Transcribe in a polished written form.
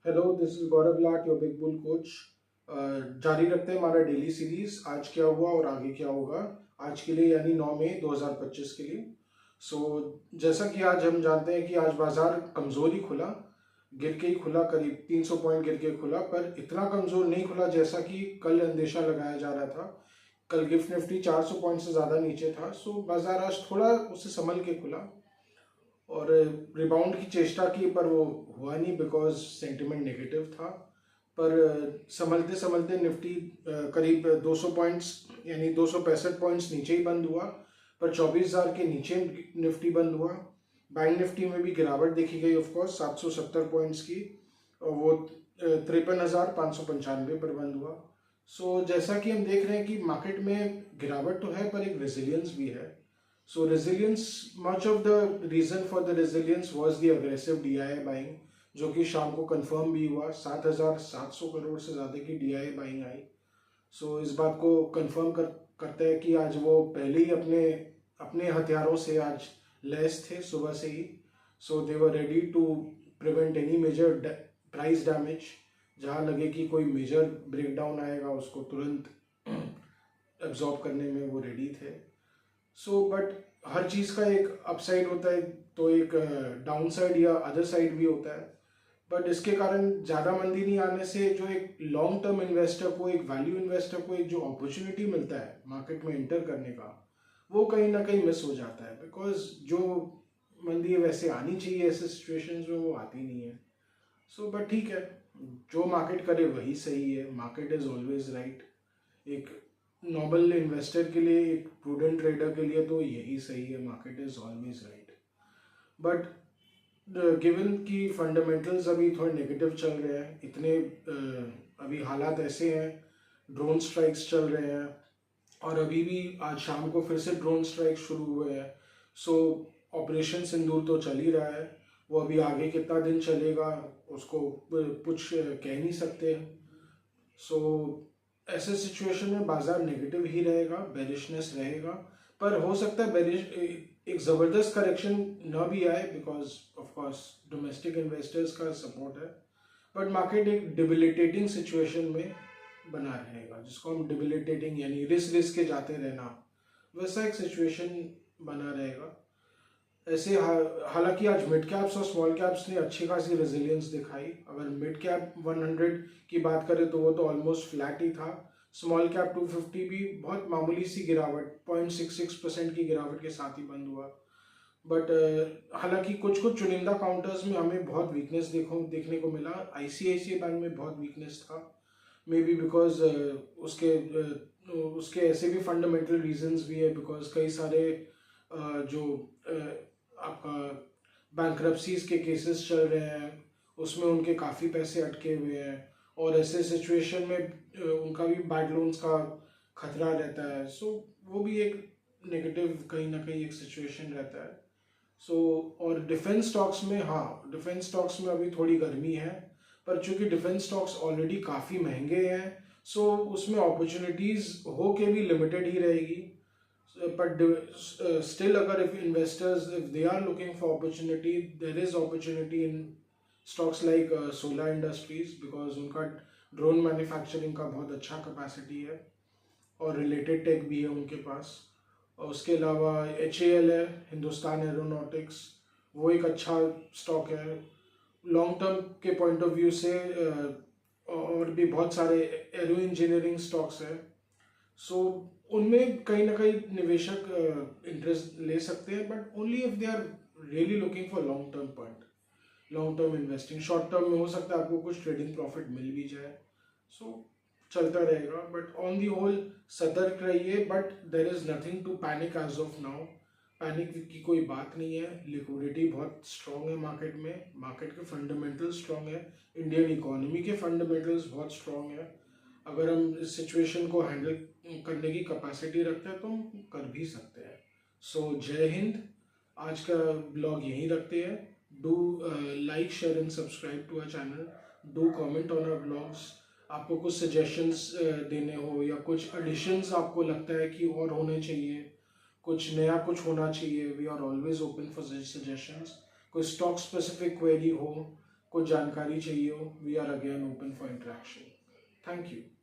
Hello, this is Gaurav Lat, your big bull coach. जारी रखते हैं हमारा डेली सीरीज। आज क्या हुआ और आगे क्या होगा आज के लिए, यानी 9 मई 2025 के लिए। जैसा कि आज हम जानते हैं कि आज बाजार कमज़ोर ही खुला, गिर के ही खुला, करीब 300 पॉइंट गिर के खुला, पर इतना कमज़ोर नहीं खुला जैसा कि कल अंदेशा लगाया जा रहा था। कल गिफ्ट निफ्टी 400 पॉइंट से ज़्यादा नीचे था। बाजार आज थोड़ा उससे संभल के खुला और रिबाउंड की चेष्टा की, पर वो हुआ नहीं बिकॉज सेंटिमेंट नेगेटिव था। पर संभलते संभलते निफ्टी करीब 200 पॉइंट्स यानी 265 पॉइंट्स नीचे ही बंद हुआ, पर 24,000 के नीचे निफ्टी बंद हुआ। बैंक निफ्टी में भी गिरावट देखी गई, ऑफकोर्स 770 पॉइंट्स की, और वो 53,595 पर बंद हुआ। जैसा कि हम देख रहे हैं कि मार्केट में गिरावट तो है, पर एक रेजिलियंस भी है। Resilience, much of the reason for the resilience was the aggressive DII buying, जो कि शाम को कंफर्म भी हुआ। 7,700 करोड़ से ज़्यादा की DII बाइंग आई। इस बात को कंफर्म करता है कि आज वो पहले ही अपने अपने हथियारों से आज लैस थे सुबह से ही। They were ready to prevent any major price damage. जहाँ लगे कि कोई मेजर ब्रेकडाउन आएगा, उसको तुरंत एब्जॉर्ब करने में वो रेडी थे। बट हर चीज़ का एक अपसाइड होता है, तो एक डाउन साइड या अदर साइड भी होता है। बट इसके कारण ज़्यादा मंदी नहीं आने से जो एक लॉन्ग टर्म इन्वेस्टर को, एक वैल्यू इन्वेस्टर को एक जो अपॉर्चुनिटी मिलता है मार्केट में एंटर करने का, वो कहीं ना कहीं मिस हो जाता है। बिकॉज जो मंदी वैसे आनी चाहिए ऐसे सिचुएशंस में, वो आती नहीं है। बट ठीक है, जो मार्केट करे वही सही है। Market is always right. एक नॉर्मल इन्वेस्टर के लिए, एक प्रूडेंट ट्रेडर के लिए तो यही सही है, market is always right. But given कि फंडामेंटल्स अभी थोड़े नेगेटिव चल रहे हैं, इतने अभी हालात ऐसे हैं, ड्रोन स्ट्राइक्स चल रहे हैं, और अभी भी आज शाम को फिर से ड्रोन स्ट्राइक शुरू हुए हैं। ऑपरेशन सिंदूर तो चल ही रहा है, वो अभी आगे कितना दिन चलेगा उसको कुछ कह नहीं सकते। ऐसे सिचुएशन में बाजार नेगेटिव ही रहेगा, बेरिशनेस रहेगा। पर हो सकता है एक ज़बरदस्त करेक्शन ना भी आए, because of course domestic investors का सपोर्ट है। बट मार्केट एक डिबिलिटेटिंग सिचुएशन में बना रहेगा, जिसको हम डिबिलिटेटिंग यानी रिस्क के जाते रहना, वैसा एक सिचुएशन बना रहेगा। ऐसे हालांकि आज मिड कैप्स और स्मॉल कैप्स ने अच्छी खासी रेजिलियंस दिखाई। अगर मिड कैप 100 की बात करें तो वो तो ऑलमोस्ट फ्लैट ही था। स्मॉल कैप 250 भी बहुत मामूली सी गिरावट, 0.66% की गिरावट के साथ ही बंद हुआ। बट हालांकि कुछ कुछ चुनिंदा काउंटर्स में हमें बहुत वीकनेस देखने को मिला। आईसीआईसीआई बैंक में बहुत वीकनेस था, मे बी बिकॉज उसके ऐसे भी फंडामेंटल रीजंस भी है। बिकॉज कई सारे जो आपका बैंक्रप्सीज के केसेस चल रहे हैं, उसमें उनके काफ़ी पैसे अटके हुए हैं, और ऐसे सिचुएशन में उनका भी बैड लोन्स का खतरा रहता है। वो भी एक नेगेटिव कहीं ना कहीं एक सिचुएशन रहता है। और डिफेंस स्टॉक्स में, हाँ, डिफेंस स्टॉक्स में अभी थोड़ी गर्मी है, पर चूंकि डिफेंस स्टॉक्स ऑलरेडी काफ़ी महंगे हैं, उसमें अपॉर्चुनिटीज़ हो के भी लिमिटेड ही रहेगी। But still, अगर if investors, if they are looking for opportunity, there is opportunity in stocks like Solar Industries, because उनका ड्रोन मैन्युफैक्चरिंग का बहुत अच्छा कैपेसिटी है और रिलेटेड टेक भी है उनके पास। और उसके अलावा HAL है, हिंदुस्तान एरोनॉटिक्स, वो एक अच्छा स्टॉक है लॉन्ग टर्म के पॉइंट ऑफ व्यू से। और भी बहुत सारे एरो इंजीनियरिंग स्टॉक्स है। उनमें कहीं ना कहीं निवेशक इंटरेस्ट ले सकते हैं, but only if they are really looking for long term point, long term investing. Short term में हो सकता है आपको कुछ ट्रेडिंग प्रॉफिट मिल भी जाए, चलता रहेगा। बट ऑन दी होल सतर्क रहिए। But there is nothing to panic as of now. Panic की कोई बात नहीं है। लिक्विडिटी बहुत स्ट्रांग है मार्केट में, मार्केट के फंडामेंटल्स स्ट्रांग है, इंडियन इकोनॉमी के फंडामेंटल्स बहुत स्ट्रांग है। अगर हम इस सिचुएशन को हैंडल करने की कैपेसिटी रखते हैं तो हम कर भी सकते हैं। जय हिंद। आज का ब्लॉग यहीं रखते हैं। Do like, share and subscribe to our channel. Do comment on our blogs. आपको कुछ सजेशंस देने हो, या कुछ एडिशंस आपको लगता है कि और होने चाहिए, कुछ नया कुछ होना चाहिए, we are always open for suggestions. कोई स्टॉक स्पेसिफिक क्वेरी हो कुछ जानकारी चाहिए हो, we are again open for interaction. Thank you.